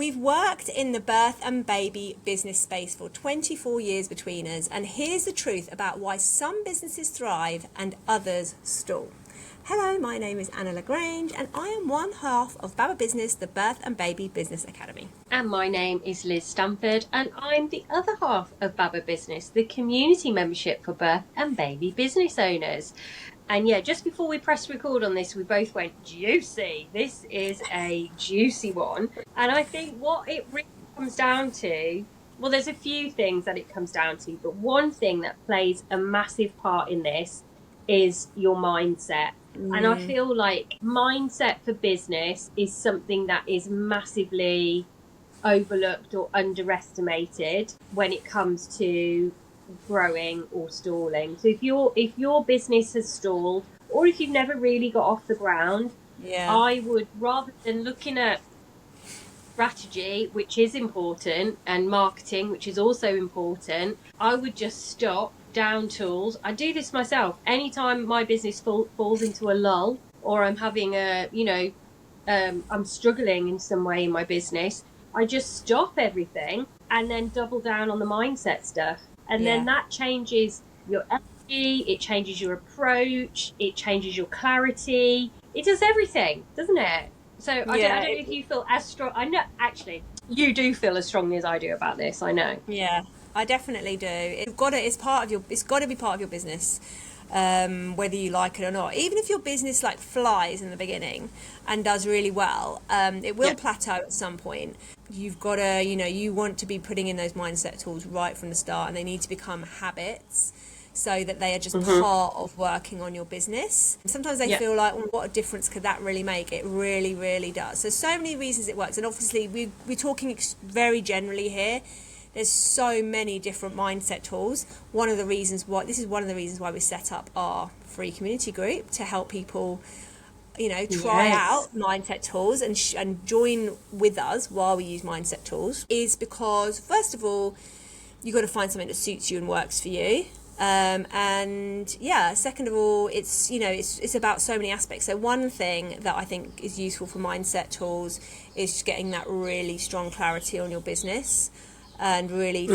We've worked in the birth and baby business space for 24 years between us, and here's the truth about why some businesses thrive and others stall. Hello, my name is Anna Lagrange, and I am one half of Baba Business, the Birth and Baby Business Academy. And my name is Liz Stamford, and I'm the other half of Baba Business, the community membership for birth and baby business owners. And yeah, just before we pressed record on this, we both went, juicy. This is a juicy one. And I think what it really comes down to, well, there's a few things that it comes down to, but one thing that plays a massive part in this is your mindset. And I feel like mindset for business is something that is massively overlooked or underestimated when it comes to growing or stalling. So if your business has stalled, or if you've never really got off the ground, I would, rather than looking at strategy, which is important, and marketing, which is also important, I would just stop, down tools. I do this myself. Anytime my business falls into a lull, or I'm having I'm struggling in some way in my business, I just stop everything and then double down on the mindset stuff. And then that changes your energy, it changes your approach, it changes your clarity. It does everything, doesn't it? So I don't know if you feel as strong. I know, actually, you do feel as strongly as I do about this, I know. Yeah, I definitely do. It's got to be part of your business. Whether you like it or not. Even if your business like flies in the beginning and does really well, it will plateau at some point. You've got to, you want to be putting in those mindset tools right from the start, and they need to become habits so that they are just part of working on your business. Sometimes they feel like, well, what a difference could that really make? It really, really does. So many reasons it works. And obviously we're talking very generally here. There's so many different mindset tools. This is one of the reasons why we set up our free community group, to help people, try out mindset tools and join with us while we use mindset tools, is because, first of all, you've got to find something that suits you and works for you. Second of all, it's about so many aspects. So one thing that I think is useful for mindset tools is just getting that really strong clarity on your business, and really,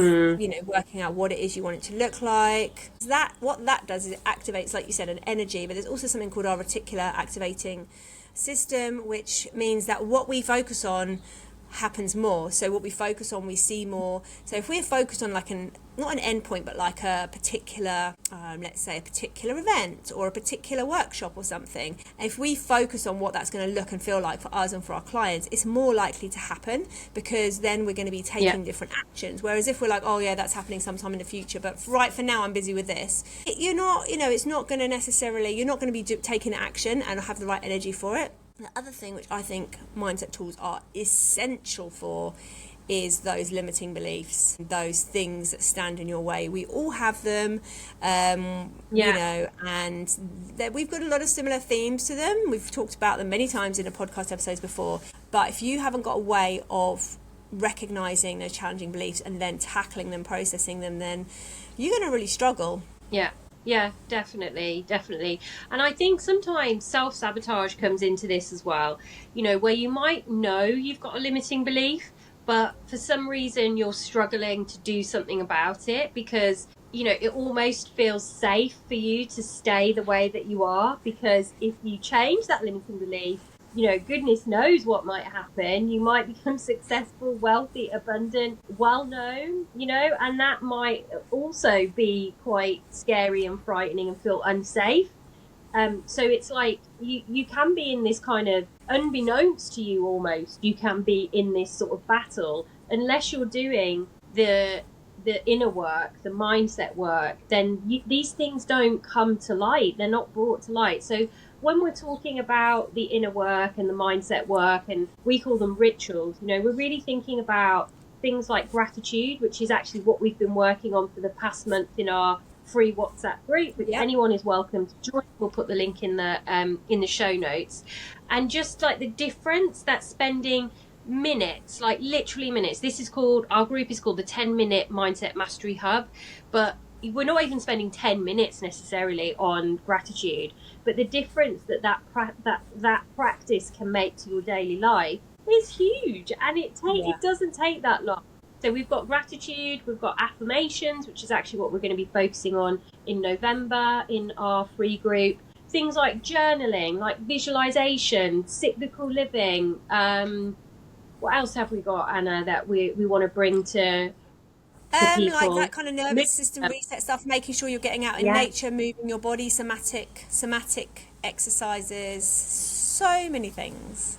working out what it is you want it to look like. What that does is it activates, like you said, an energy, but there's also something called our reticular activating system, which means that what we focus on happens more. So what we focus on, we see more. So if we're focused on not an endpoint, but like a particular, let's say a particular event or a particular workshop or something, if we focus on what that's going to look and feel like for us and for our clients, it's more likely to happen, because then we're going to be taking different actions. Whereas if we're like, oh yeah, that's happening sometime in the future, but right for now I'm busy with this, it's not going to necessarily, you're not going to be taking action and have the right energy for it. The other thing which I think mindset tools are essential for is those limiting beliefs, those things that stand in your way. We all have them, and we've got a lot of similar themes to them. We've talked about them many times in the podcast episodes before. But if you haven't got a way of recognizing those challenging beliefs and then tackling them, processing them, then you're going to really struggle. Yeah, definitely. And I think sometimes self-sabotage comes into this as well, where you might know you've got a limiting belief, but for some reason you're struggling to do something about it, because, it almost feels safe for you to stay the way that you are, because if you change that limiting belief, goodness knows what might happen. You might become successful, wealthy, abundant, well-known, and that might also be quite scary and frightening and feel unsafe. So it's like you can be in this kind of, unbeknownst to you almost, you can be in this sort of battle, unless you're doing the inner work, the mindset work, then these things don't come to light. They're not brought to light. So when we're talking about the inner work and the mindset work, and we call them rituals, we're really thinking about things like gratitude, which is actually what we've been working on for the past month in our free WhatsApp group, which anyone is welcome to join. We'll put the link in the show notes. And just like the difference that spending minutes, like literally minutes, our group is called the 10-minute Mindset Mastery Hub, but we're not even spending 10 minutes necessarily on gratitude, but the difference that practice can make to your daily life It's huge, and Yeah. it doesn't take that long. So we've got gratitude, we've got affirmations, which is actually what we're going to be focusing on in November in our free group. Things like journaling, like visualization, cyclical living. What else have we got, Anna, that we want to bring to Like people? that kind of nervous system reset stuff, making sure you're getting out in Yeah, nature, moving your body, somatic exercises, so many things.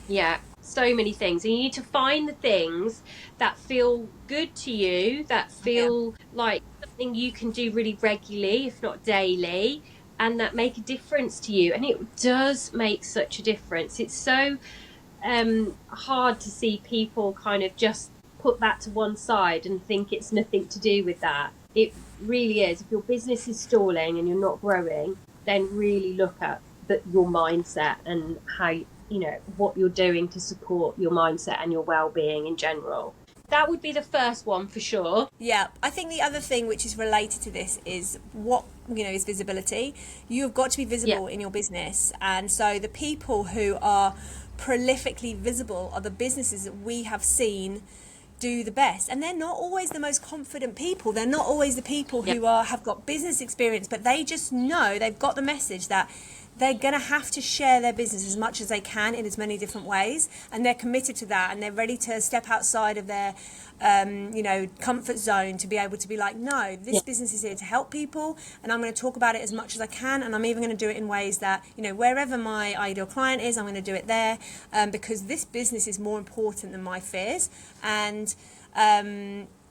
yeah, so many things. And you need to find the things that feel good to you, that Yeah. feel like something you can do really regularly, if not daily, and that make a difference to you. And it does make such a difference. It's so hard to see people kind of just put that to one side and think it's nothing to do with that. It really is. If your business is stalling and you're not growing, then really look at your mindset and how, what you're doing to support your mindset and your well-being in general. That would be the first one for sure. Yeah, I think the other thing which is related to this is what is visibility. You've got to be Yeah. visible in your business, and so the people who are prolifically visible are the businesses that we have seen do the best, and they're not always the most confident people. They're not always the people Yeah. who have got business experience, but they just know, they've got the message that they're going to have to share their business as much as they can in as many different ways, and they're committed to that, and they're ready to step outside of their comfort zone to be able to be like, no, Yeah. this business is here to help people, and I'm going to talk about it as much as I can, and I'm even going to do it in ways that, wherever my ideal client is, I'm going to do it there, because this business is more important than my fears. And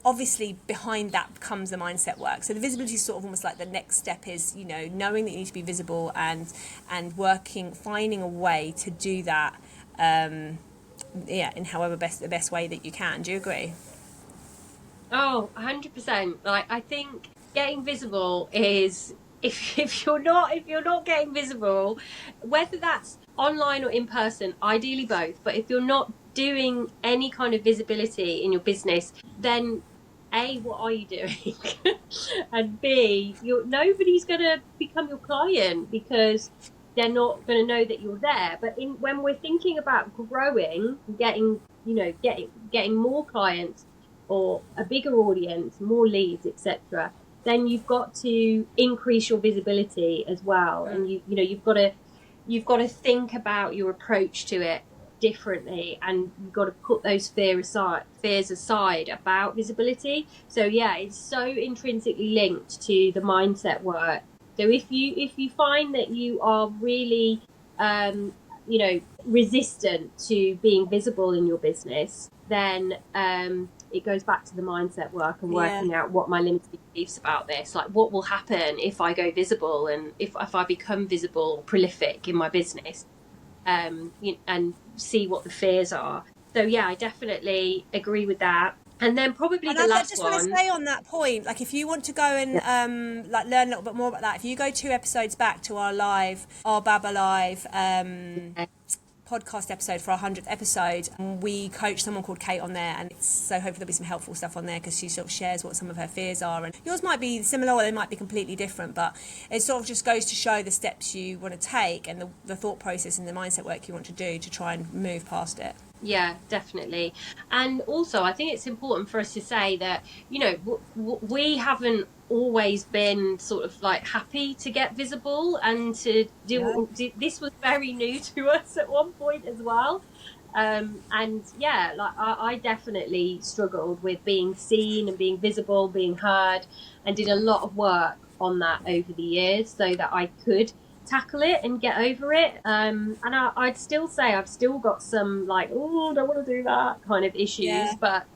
obviously behind that comes the mindset work. So the visibility is sort of almost like the next step is, knowing that you need to be visible, and finding a way to do that, in however the best way that you can. Do you agree? Oh, 100%. Like, I think getting visible is, if you're not getting visible, whether that's online or in person, ideally both, but if you're not doing any kind of visibility in your business, then A, what are you doing? And B, nobody's going to become your client because they're not going to know that you're there. But when we're thinking about growing, getting more clients or a bigger audience, more leads, etc., then you've got to increase your visibility as well. And you've got to think about your approach to it differently, and you've got to put those fears aside about visibility. So yeah, it's so intrinsically linked to the mindset work. So if you find that you are really resistant to being visible in your business, then it goes back to the mindset work and Yeah. working out what my limiting beliefs about this, like what will happen if I go visible, and if I become visible, prolific in my business, and see what the fears are. So yeah, I definitely agree with that. And then probably And the last just want to one. say on that point, like if you want to go and learn a little bit more about that, if you go 2 episodes back to our Baba Live podcast episode for our 100th episode, we coached someone called Kate on there, and so hopefully there'll be some helpful stuff on there because she sort of shares what some of her fears are, and yours might be similar or they might be completely different, but it sort of just goes to show the steps you want to take and the thought process and the mindset work you want to do to try and move past it. Yeah, definitely. And also, I think it's important for us to say that, we haven't always been sort of like happy to get visible and to this was very new to us at one point as well. And yeah, like I definitely struggled with being seen and being visible, being heard, and did a lot of work on that over the years so that I could tackle it and get over it. And I'd still say I've still got some like, oh, don't want to do that kind of issues, Yeah. but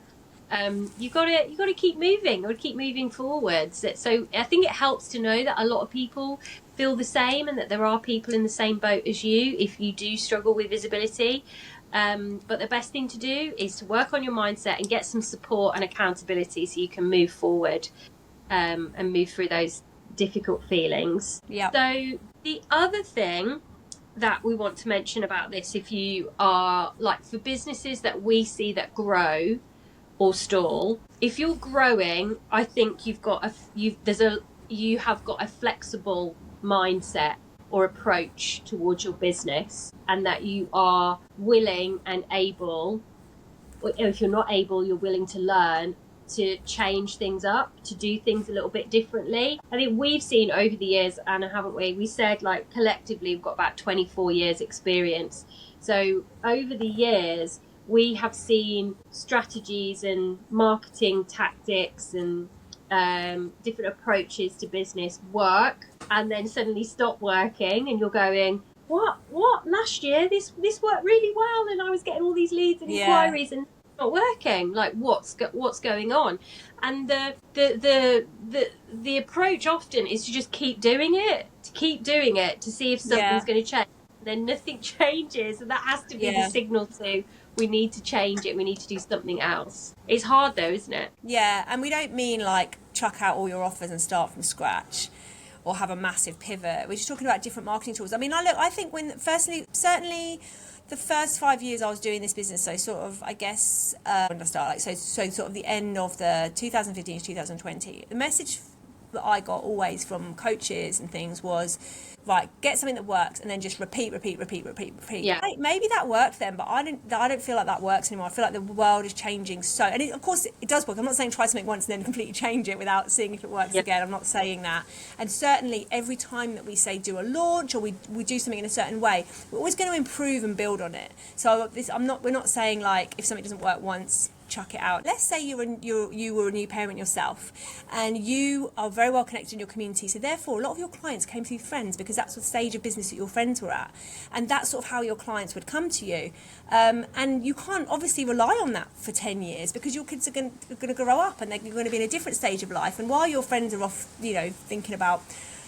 you got to keep moving or keep moving forwards. So I think it helps to know that a lot of people feel the same, and that there are people in the same boat as you if you do struggle with visibility. But the best thing to do is to work on your mindset and get some support and accountability so you can move forward, and move through those difficult feelings. Yeah. So the other thing that we want to mention about this, if you are like, for businesses that we see that grow or stall, if you're growing, I think you have got a flexible mindset or approach towards your business, and that you are willing and able, or if you're not able, you're willing to learn to change things up, to do things a little bit differently. I think we've seen over the years, Anna, haven't we? We said like collectively we've got about 24 years experience. So over the years, we have seen strategies and marketing tactics and different approaches to business work and then suddenly stop working, and you're going, what last year this worked really well and I was getting all these leads and inquiries, and not working. Like what's going on? And the approach often is to just keep doing it to see if something's going to change. And then nothing changes, and that has to be the signal to, we need to change it, we need to do something else. It's hard though, isn't it? Yeah, and we don't mean like chuck out all your offers and start from scratch or have a massive pivot. We're just talking about different marketing tools. I mean, I think certainly the first 5 years I was doing this business, so sort of, I guess, when did I start? Like, so sort of the end of the 2015 to 2020, the message that I got always from coaches and things was, right, get something that works and then just repeat. Yeah. Maybe that worked then, but I don't feel like that works anymore. I feel like the world is changing so, and of course it does work. I'm not saying try something once and then completely change it without seeing if it works again. I'm not saying that. And certainly every time that we say do a launch or we do something in a certain way, we're always going to improve and build on it. So we're not saying like if something doesn't work once, chuck it out. Let's say you were a new parent yourself and you are very well connected in your community, so therefore a lot of your clients came through friends because that's the stage of business that your friends were at, and that's sort of how your clients would come to you, and you can't obviously rely on that for 10 years because your kids are going to grow up and they're going to be in a different stage of life, and while your friends are off thinking about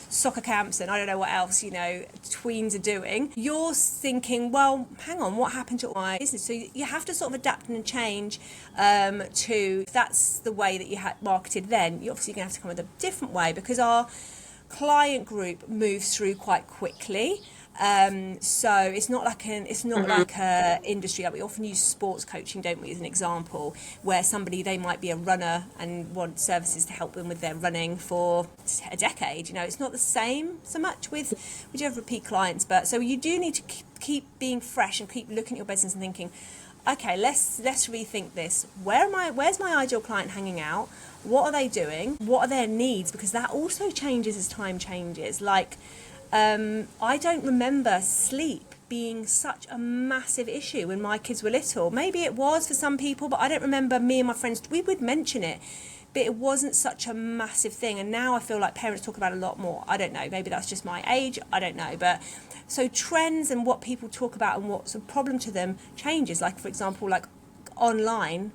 soccer camps and I don't know what else tweens are doing, you're thinking, well, hang on, what happened to my business? So you have to sort of adapt and change to, if that's the way that you had marketed then, you're obviously going to have to come with a different way because our client group moves through quite quickly. So it's not like a industry. Like we often use sports coaching, don't we, as an example, where they might be a runner and want services to help them with their running for a decade. It's not the same so much with we do have repeat clients, but so you do need to keep being fresh and keep looking at your business and thinking, okay, let's rethink this. Where's my ideal client hanging out? What are they doing? What are their needs? Because that also changes as time changes. Like, I don't remember sleep being such a massive issue when my kids were little. Maybe it was for some people, but I don't remember me and my friends, we would mention it, but it wasn't such a massive thing. And now I feel like parents talk about it a lot more. I don't know, maybe that's just my age, I don't know. But so trends and what people talk about and what's a problem to them changes. Like, for example, like online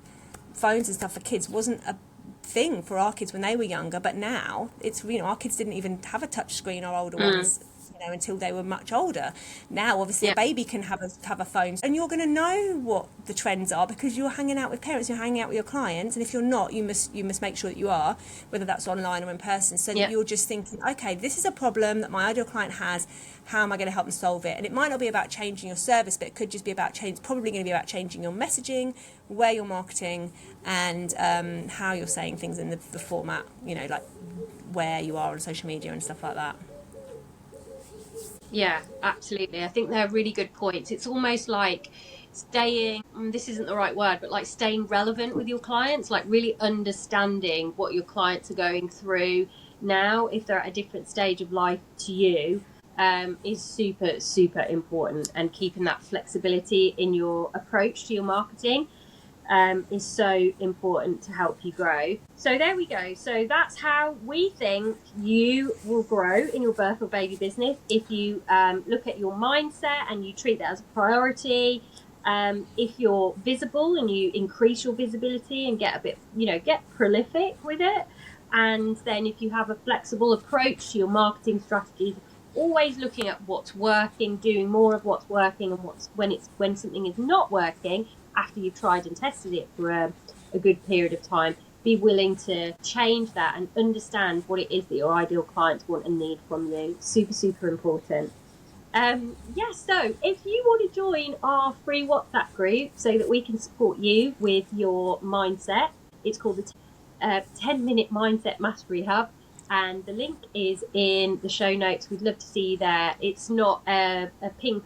phones and stuff for kids wasn't a thing for our kids when they were younger, but now it's our kids didn't even have a touch screen, our older ones, until they were much older. Now obviously a baby can have a phone, and you're going to know what the trends are because you're hanging out with parents, you're hanging out with your clients, and if you're not, you must make sure that you are, whether that's online or in person, so that you're just thinking, okay, this is a problem that my ideal client has, how am I going to help them solve it? And it might not be about changing your service, but it could just be about probably going to be about changing your messaging, where you're marketing, and how you're saying things in the format, like where you are on social media and stuff like that. Yeah, absolutely. I think they're really good points. It's almost like staying, this isn't the right word, but like staying relevant with your clients, like really understanding what your clients are going through now, if they're at a different stage of life to you, is super, super important. And keeping that flexibility in your approach to your marketing is so important to help you grow. So there we go. So that's how we think you will grow in your birth or baby business if you look at your mindset and you treat that as a priority. If you're visible and you increase your visibility and get a bit, get prolific with it. And then if you have a flexible approach to your marketing strategies, always looking at what's working, doing more of what's working, and when something is not working, after you've tried and tested it for a good period of time, be willing to change that and understand what it is that your ideal clients want and need from you. Super, super important. So if you want to join our free WhatsApp group so that we can support you with your mindset, it's called the 10-Minute Mindset Mastery Hub. and the link is in the show notes. We'd love to see you there. It's not a ping,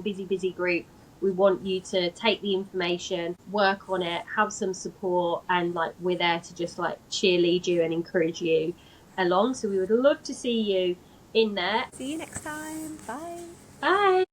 busy group. We want you to take the information, work on it, have some support, and like we're there to just like cheerlead you and encourage you along. So we would love to see you in there. See you next time. Bye. Bye.